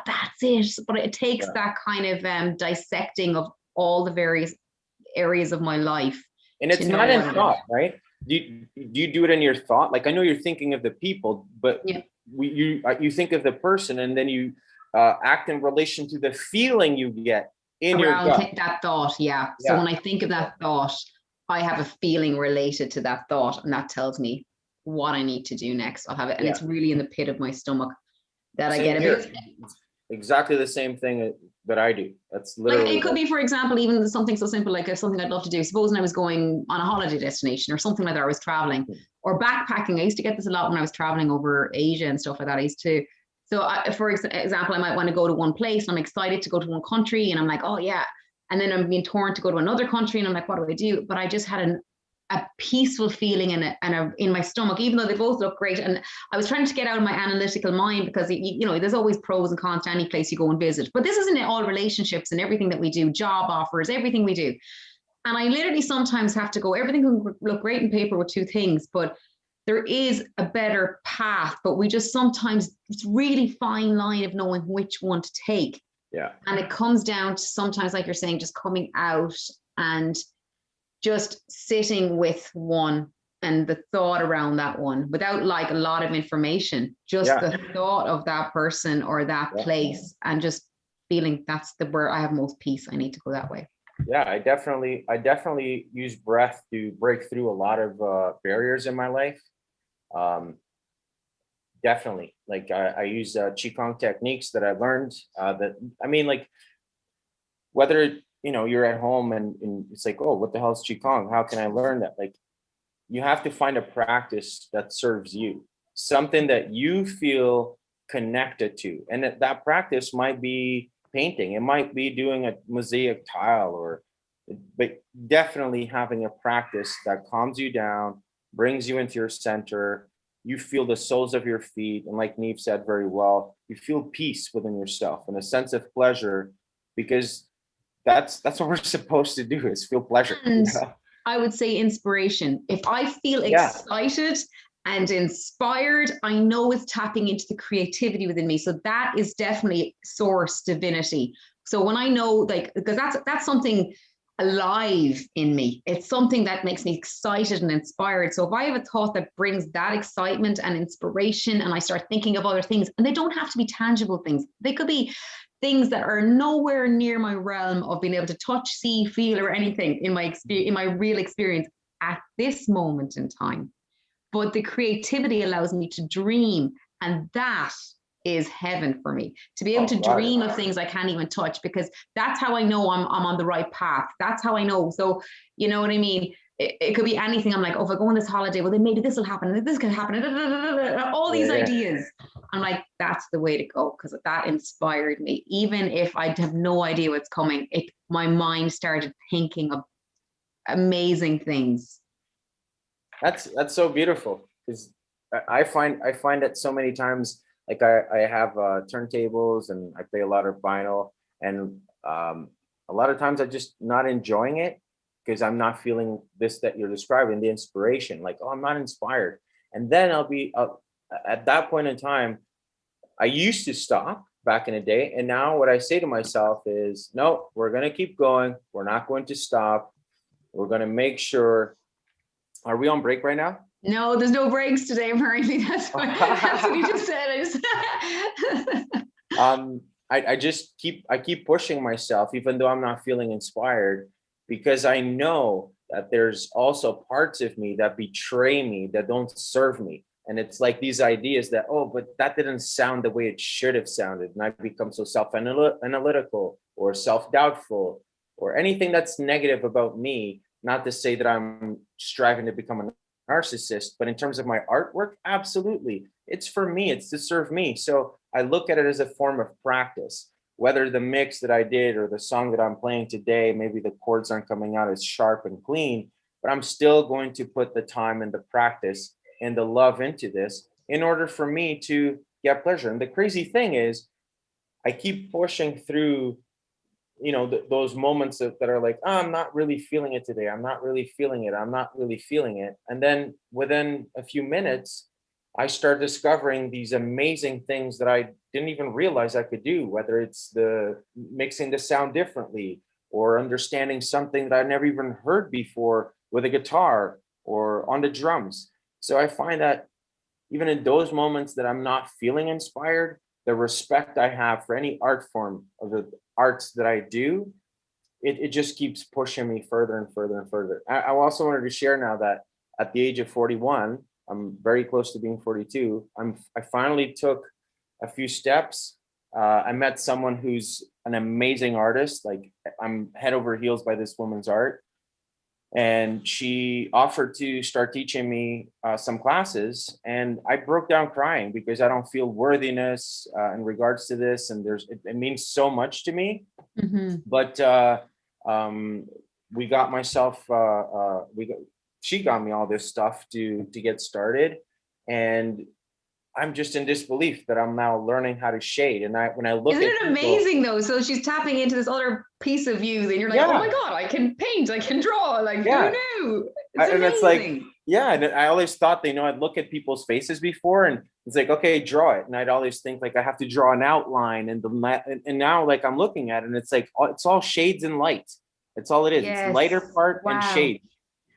E: that's it. But it takes that kind of dissecting of all the various areas of my life.
D: And it's not in thought, right? Do you do it in your thought? Like I know you're thinking of the people, but you think of the person and then you act in relation to the feeling you get in your gut.
E: That thought, So when I think of that thought, I have a feeling related to that thought, and that tells me what I need to do next. I'll have it, and it's really in the pit of my stomach that I get it.
D: Exactly the same thing that I do. That's literally
E: like it could be, for example, even something so simple like something I'd love to do. Supposing I was going on a holiday destination or something like that, I was traveling or backpacking. I used to get this a lot when I was traveling over Asia and stuff like that. I used to. So, for example, I might want to go to one place. And I'm excited to go to one country, and I'm like, oh yeah. And then I'm being torn to go to another country, and I'm like, what do I do? But I just had a peaceful feeling in my stomach, even though they both look great. And I was trying to get out of my analytical mind because, there's always pros and cons to any place you go and visit. But this isn't all relationships and everything that we do, job offers, everything we do. And I literally sometimes have to go, everything can look great in paper with two things, but there is a better path. But we just sometimes, it's really fine line of knowing which one to take.
D: Yeah.
E: And it comes down to sometimes, like you're saying, just coming out and just sitting with one and the thought around that one without like a lot of information, just the thought of that person or that place, and just feeling that's where I have most peace. I need to go that way.
D: Yeah, I definitely use breath to break through a lot of barriers in my life. Definitely, like I use Qigong techniques that I learned like whether you're at home and it's like, oh, what the hell is Qigong? How can I learn that? Like, you have to find a practice that serves you, something that you feel connected to. And that practice might be painting. It might be doing a mosaic tile but definitely having a practice that calms you down, brings you into your center. You feel the soles of your feet. And like Neve said very well, you feel peace within yourself and a sense of pleasure, because that's what we're supposed to do, is feel pleasure.
E: And I would say inspiration. If I feel excited and inspired, I know it's tapping into the creativity within me. So that is definitely source divinity. So when I know, like, because that's something alive in me, it's something that makes me excited and inspired. So if I have a thought that brings that excitement and inspiration, and I start thinking of other things, and they don't have to be tangible things, they could be things that are nowhere near my realm of being able to touch, see, feel, or anything in my real experience at this moment in time. But the creativity allows me to dream, and that is heaven for me, to be able to dream of things I can't even touch, because that's how I know I'm on the right path. That's how I know. So, you know what I mean? It could be anything. I'm like, oh, if I go on this holiday, well, then maybe this will happen, and this could happen, all these ideas. I'm like, that's the way to go, because that inspired me. Even if I have no idea what's coming, my mind started thinking of amazing things.
D: That's so beautiful, because I find that so many times, like I have turntables and I play a lot of vinyl, and a lot of times I'm just not enjoying it because I'm not feeling this that you're describing, the inspiration. Like, oh, I'm not inspired. And then I'll be at that point in time, I used to stop back in the day. And now what I say to myself is, no, we're going to keep going. We're not going to stop. We're going to make sure. Are we on break right now?
E: No, there's no breaks today, apparently. That's what you just said. I keep pushing myself, even though I'm not feeling inspired, because I know
D: that there's also parts of me that betray me, that don't serve me. And it's like these ideas that, oh, but that didn't sound the way it should have sounded. And I become so self-analytical or self-doubtful or anything that's negative about me. Not to say that I'm striving to become a narcissist, but in terms of my artwork, absolutely. It's for me, it's to serve me. So I look at it as a form of practice. Whether the mix that I did or the song that I'm playing today, maybe the chords aren't coming out as sharp and clean, but I'm still going to put the time and the practice and the love into this in order for me to get pleasure. And the crazy thing is, I keep pushing through, those moments that are like, oh, I'm not really feeling it today. I'm not really feeling it. I'm not really feeling it. And then within a few minutes, I start discovering these amazing things that I didn't even realize I could do, whether it's the mixing the sound differently or understanding something that I've never even heard before with a guitar or on the drums. So I find that even in those moments that I'm not feeling inspired, the respect I have for any art form of the arts that I do, it just keeps pushing me further and further and further. I also wanted to share now that at the age of 41, I'm very close to being 42. I finally took a few steps. I met someone who's an amazing artist. Like, I'm head over heels by this woman's art. And she offered to start teaching me some classes. And I broke down crying because I don't feel worthiness in regards to this. And it means so much to me.
E: Mm-hmm.
D: But we got myself, she got me all this stuff to get started. And I'm just in disbelief that I'm now learning how to shade. And when I look
E: Isn't
D: at
E: it
D: people,
E: amazing though? So she's tapping into this other piece of you, and you're like, oh my God, I can paint, I can draw. Like, who knew? It's amazing.
D: And it's like, and I always thought, I'd look at people's faces before and it's like, okay, draw it. And I'd always think like I have to draw an outline and now like I'm looking at it and it's like, it's all shades and light. It's all it is.
E: Yes.
D: It's lighter part and
E: Wow.
D: shade.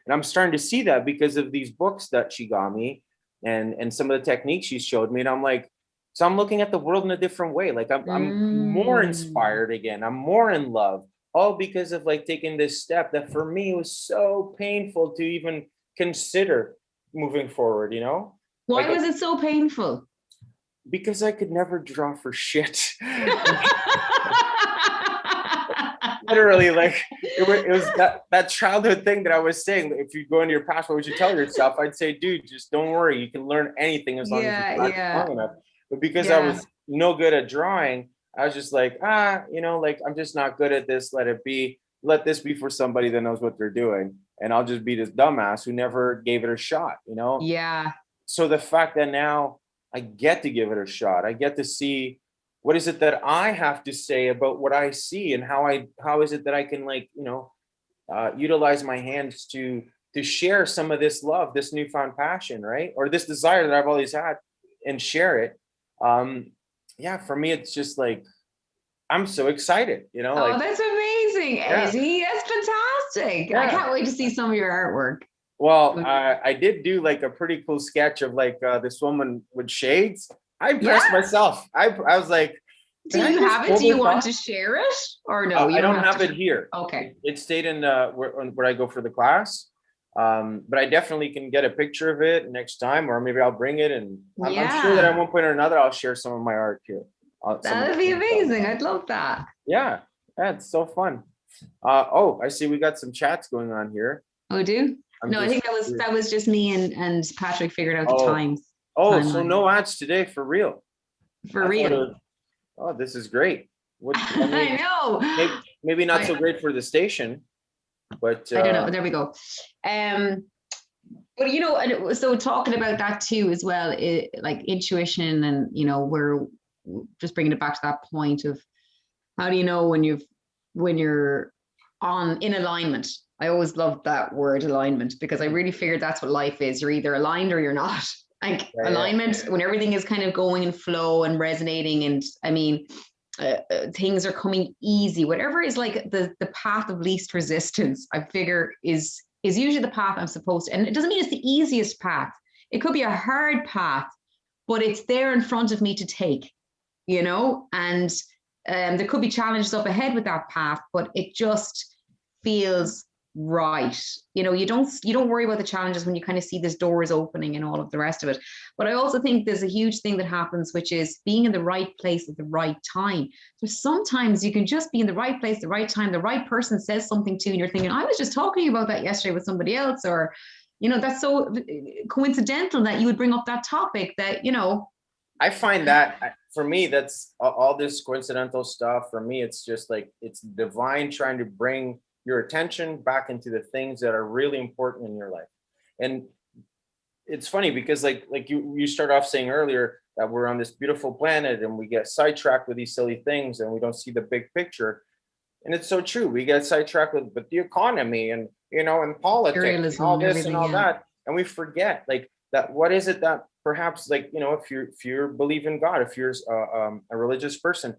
D: And I'm starting to see that because of these books that she got me and some of the techniques she showed me. And I'm like, so I'm looking at the world in a different way. Like I'm more inspired again. I'm more in love, all because of like taking this step that for me was so painful to even consider moving forward,
E: Why was it so painful?
D: Because I could never draw for shit. Literally, like it was that childhood thing that I was saying. If you go into your past, what would you tell yourself? I'd say, dude, just don't worry. You can learn anything as long as you practice long enough. But because I was no good at drawing, I was just like, like I'm just not good at this. Let it be. Let this be for somebody that knows what they're doing. And I'll just be this dumbass who never gave it a shot,
E: Yeah.
D: So the fact that now I get to give it a shot, I get to see what is it that I have to say about what I see and how is it that I can utilize my hands to share some of this love, this newfound passion, right? Or this desire that I've always had and share it. For me, it's just like, I'm so excited,
E: Oh, that's amazing, Eddie. That's fantastic.
D: Yeah.
E: I can't wait to see some of your artwork.
D: Well, I did do like a pretty cool sketch of like this woman with shades. I impressed myself. I was like,
E: do you have it? Do you want to share it or no?
D: I don't have it here.
E: Okay.
D: It stayed in where I go for the class. But I definitely can get a picture of it next time, or maybe I'll bring it. And I'm sure that at one point or another, I'll share some of my art here.
E: That would be amazing. I'd love that.
D: Yeah, it's so fun. I see we got some chats going on here.
E: Oh, do? I think that was just me and Patrick figured out the times.
D: So no ads today for real.
E: For real.
D: This is great.
E: I know.
D: Maybe not so great for the station, but
E: I don't know. There we go. But so talking about that too as well, like intuition, and we're just bringing it back to that point of how do you know when you're in alignment. I always loved that word alignment because I really figured that's what life is. You're either aligned or you're not. Like alignment, when everything is kind of going in flow and resonating, and I mean, things are coming easy. Whatever is like the path of least resistance, I figure is usually the path I'm supposed to. And it doesn't mean it's the easiest path. It could be a hard path, but it's there in front of me to take, and there could be challenges up ahead with that path, but it just feels right. You know, you don't worry about the challenges when you kind of see this door is opening and all of the rest of it. But I also think there's a huge thing that happens, which is being in the right place at the right time. So sometimes you can just be in the right place, the right time, the right person says something to you and you're thinking, I was just talking about that yesterday with somebody else, or, you know, that's so coincidental that you would bring up that topic that, you know.
D: I find that for me, that's all this coincidental stuff. For me, it's just like, it's divine trying to bring your attention back into the things that are really important in your life. And it's funny because like you start off saying earlier that we're on this beautiful planet and we get sidetracked with these silly things and we don't see the big picture. And it's so true. We get sidetracked with the economy and, you know, and politics and all this and all that. And we forget like that. What is it that perhaps, like, you know, if you believe in God, if you're a religious person,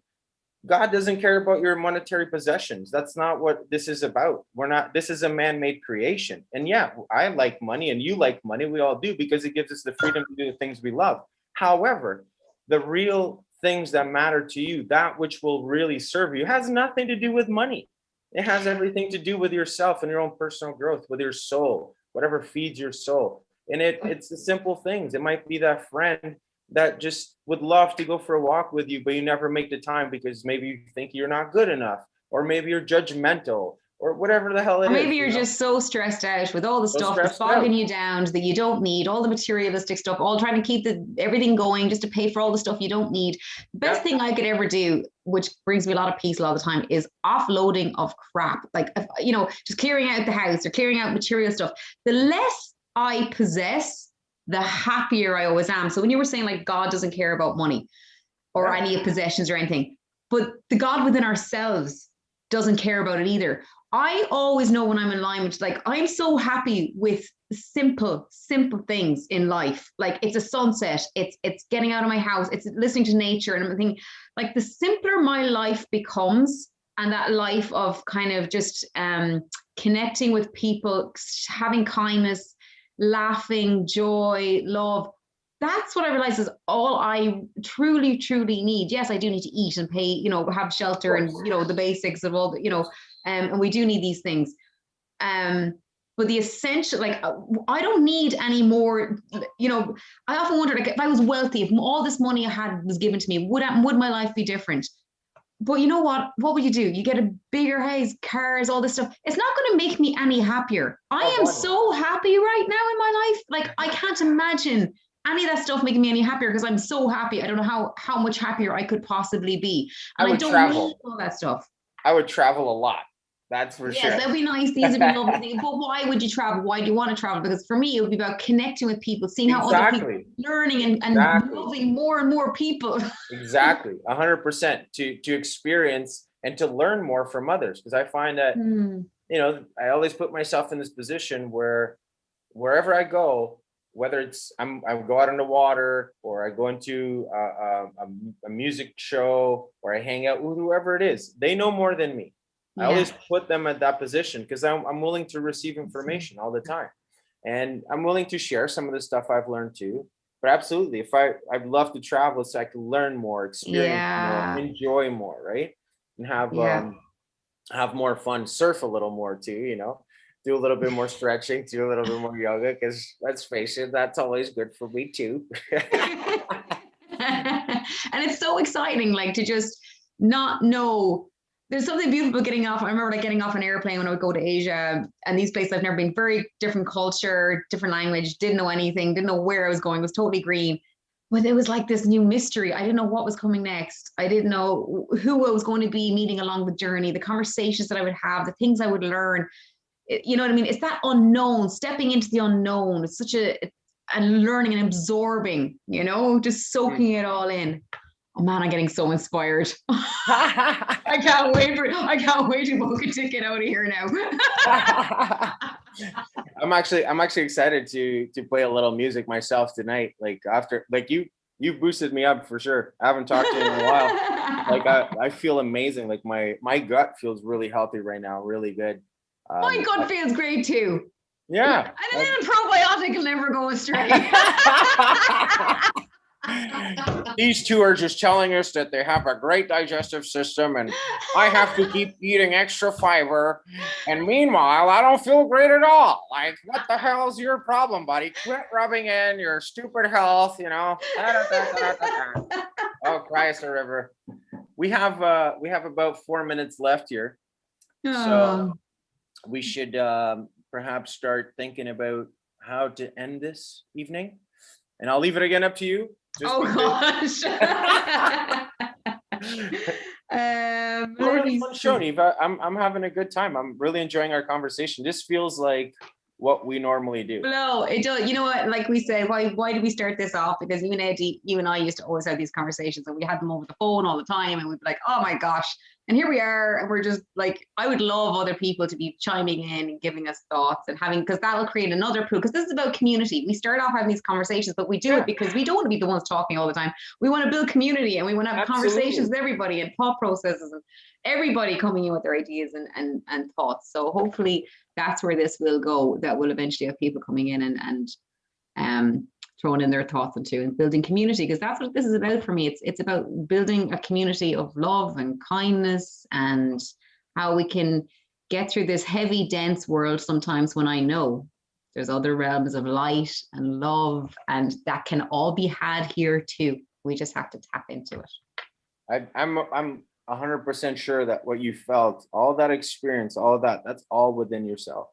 D: God doesn't care about your monetary possessions. That's not what this is about. This is a man-made creation. And yeah, I like money and you like money. We all do, because it gives us the freedom to do the things we love. However, the real things that matter to you, that which will really serve you, has nothing to do with money. It has everything to do with yourself and your own personal growth, with your soul, whatever feeds your soul. And it's the simple things. It might be that friend that just would love to go for a walk with you, but you never make the time because maybe you think you're not good enough, or maybe you're judgmental, or whatever the hell it is.
E: Maybe you're just so stressed out with all the stuff that's bogging you down that you don't need, all the materialistic stuff, all trying to keep everything going just to pay for all the stuff you don't need. The best thing I could ever do, which brings me a lot of peace a lot of the time, is offloading of crap. Like, you know, just clearing out the house or clearing out material stuff. The less I possess, the happier I always am. So when you were saying like God doesn't care about money or any possessions or anything, but the God within ourselves doesn't care about it either. I always know when I'm in line with, like, I'm so happy with simple things in life. Like, it's a sunset, it's getting out of my house, it's listening to nature. And I'm thinking, like, the simpler my life becomes, and that life of kind of just connecting with people, having kindness, laughing, joy, love, that's what I realize is all I truly need. Yes, I do need to eat and pay, you know, have shelter and, you know, the basics of all the, you know, and we do need these things. But the essential, like, I don't need any more, you know. I often wonder, like, if I was wealthy, if all this money I had was given to me, would my life be different? But you know what would you do? You get a bigger house, cars, all this stuff. It's not going to make me any happier. I am so happy right now in my life. Like, I can't imagine any of that stuff making me any happier, because I'm so happy. I don't know how much happier I could possibly be. And I don't need all that stuff.
D: I would travel a lot. That's for sure.
E: Yes, that'd be nice. These would be lovely things. But why would you travel? Why do you want to travel? Because for me, it would be about connecting with people, seeing how other people are learning and loving more and more people.
D: Exactly. 100% to experience and to learn more from others. Because I find that, you know, I always put myself in this position where wherever I go, whether it's I go out on the water, or I go into a music show, or I hang out with whoever it is, they know more than me. I always put them at that position because I'm willing to receive information all the time, and I'm willing to share some of the stuff I've learned too. But absolutely, I'd love to travel so I can learn more, experience more, enjoy more, right? And have more fun, surf a little more too, you know, do a little bit more stretching, do a little bit more yoga, because let's face it, that's always good for me too.
E: And it's so exciting, like, to just not know. There's something beautiful getting off. I remember, like, getting off an airplane when I would go to Asia, and these places I've never been, very different culture, different language, didn't know anything, didn't know where I was going, was totally green. But it was like this new mystery. I didn't know what was coming next. I didn't know who I was going to be meeting along the journey, the conversations that I would have, the things I would learn. You know what I mean? It's that unknown, stepping into the unknown. It's such and learning and absorbing, you know, just soaking it all in. Oh man, I'm getting so inspired. I can't wait to book a ticket out of here now.
D: I'm actually excited to play a little music myself tonight. Like, after, like, you boosted me up for sure. I haven't talked to you in a while. Like, I feel amazing. Like, my gut feels really healthy right now, really good.
E: My gut feels great too.
D: Yeah.
E: And then probiotic will never go astray.
D: These two are just telling us that they have a great digestive system and I have to keep eating extra fiber. And meanwhile, I don't feel great at all. Like, what the hell is your problem, buddy? Quit rubbing in your stupid health, you know? Oh, Christ, the river. We have about 4 minutes left here. So we should perhaps start thinking about how to end this evening. And I'll leave it again up to you.
E: Gosh.
D: Really fun show, Neva. I'm having a good time. I'm really enjoying our conversation. This feels like what we normally do.
E: No, it does. You know what? Like we said, why did we start this off? Because you and Eddie, you and I used to always have these conversations, and we had them over the phone all the time, and we'd be like, "Oh my gosh!" And here we are, and we're just like, I would love other people to be chiming in and giving us thoughts and having, because that will create another pool. Because this is about community. We start off having these conversations, but we do it because we don't want to be the ones talking all the time. We want to build community, and we want to have conversations with everybody and thought processes and everybody coming in with their ideas and thoughts. So hopefully that's where this will go. That will eventually have people coming in and throwing in their thoughts into and building community, because that's what this is about for me. It's about building a community of love and kindness, and how we can get through this heavy, dense world sometimes, when I know there's other realms of light and love, and that can all be had here too. We just have to tap into it.
D: I'm 100% sure that what you felt, all that experience, all that, that's all within yourself.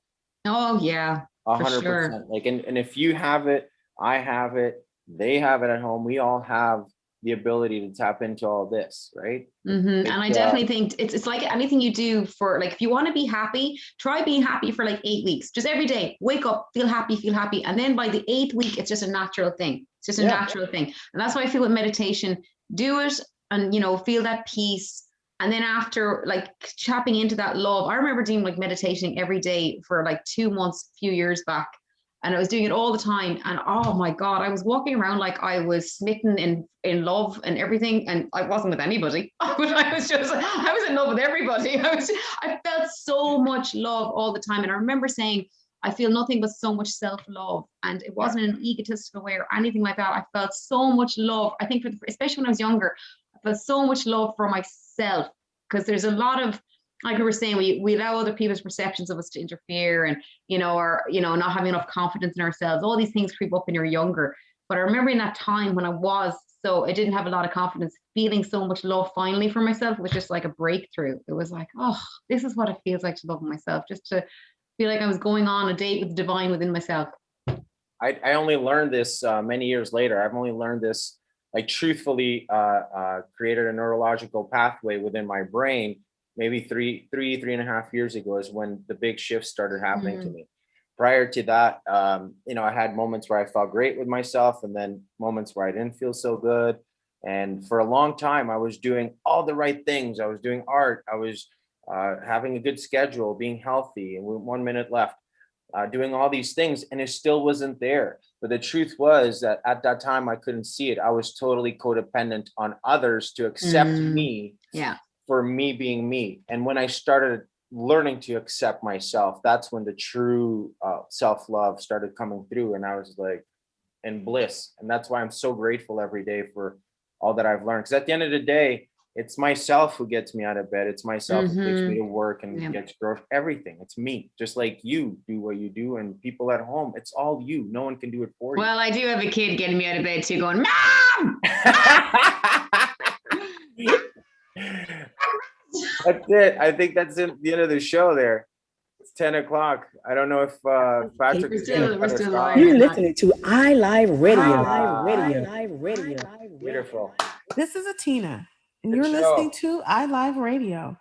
E: Oh yeah,
D: 100%.
E: Sure.
D: Like, and if you have it, I have it, they have it at home, we all have the ability to tap into all this, right?
E: And I definitely think it's like anything you do for, like, if you want to be happy, try being happy for like 8 weeks, just every day, wake up, feel happy. And then by the 8th week, it's just a natural thing. It's just a natural thing. And that's why I feel with meditation, do it and, you know, feel that peace. And then after, like, tapping into that love, I remember doing like meditating every day for like 2 months, a few years back. And I was doing it all the time. And oh my God, I was walking around like I was smitten in love and everything. And I wasn't with anybody, but I was in love with everybody. I felt so much love all the time. And I remember saying, I feel nothing but so much self-love. And it wasn't an egotistical way or anything like that. I felt so much love. I think especially when I was younger, I felt so much love for myself, because there's a lot of, like we were saying, we allow other people's perceptions of us to interfere, and, you know, or, you know, not having enough confidence in ourselves. All these things creep up when you're younger. But I remember in that time when I didn't have a lot of confidence, feeling so much love finally for myself was just like a breakthrough. It was like, oh, this is what it feels like to love myself, just to feel like I was going on a date with the divine within myself.
D: I only learned this many years later. I've only learned this, like, truthfully created a neurological pathway within my brain maybe three and a half years ago is when the big shift started happening to me. Prior to that, you know, I had moments where I felt great with myself, and then moments where I didn't feel so good. And for a long time, I was doing all the right things. I was doing art. I was having a good schedule, being healthy, and 1 minute left, doing all these things, and it still wasn't there. But the truth was that at that time, I couldn't see it. I was totally codependent on others to accept me.
E: Yeah.
D: For me being me. And when I started learning to accept myself, that's when the true self-love started coming through, and I was like in bliss. And that's why I'm so grateful every day for all that I've learned, because at the end of the day, it's myself who gets me out of bed. It's myself who takes me to work and gets growth. Everything, it's me. Just like you do what you do, and people at home, it's all you. No one can do it for you.
E: Well, I do have a kid getting me out of bed too, going, Mom!
D: That's it. I think that's the end of the show there. It's 10 o'clock. I don't know if Patrick is
E: still live.
F: You're listening to iLive Radio.
D: Beautiful.
F: This is Atina, and
D: Good
F: you're
D: show.
F: listening to iLive Radio.